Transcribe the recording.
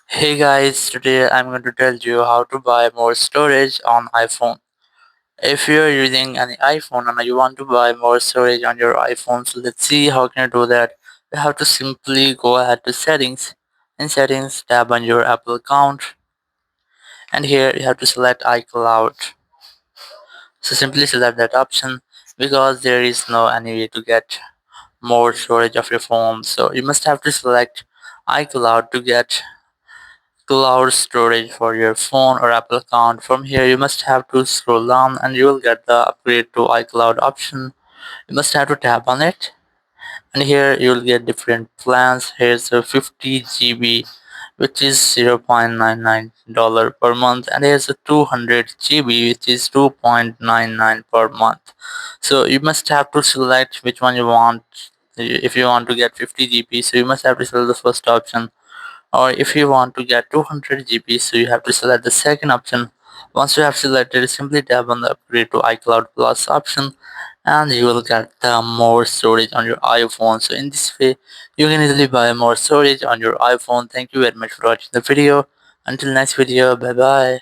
Hey guys, today I'm going to tell you how to buy more storage on iPhone. If you're using an iPhone and you want to buy more storage on your iPhone, so let's see how can you do that. You have to simply go ahead to settings. In settings, tap on your Apple account, and here you have to select iCloud. So simply select that option because there is no any way to get more storage of your phone. So you must have to select iCloud to get cloud storage for your phone or Apple account. From here, you must have to scroll down and you will get the upgrade to iCloud option. You must have to tap on it, and here you will get different plans. Here's a 50 GB, which is $0.99 per month, and here's a 200 GB, which is 2.99 per month. So you must have to select which one you want. If you want to get 50 GB, so you must have to select the first option, or if you want to get 200 GB, so you have to select the second option. Once you have selected, simply tap on the upgrade to iCloud Plus option, and you will get the more storage on your iPhone. So in this way you can easily buy more storage on your iPhone. Thank you very much for watching the video. Until next video, bye bye.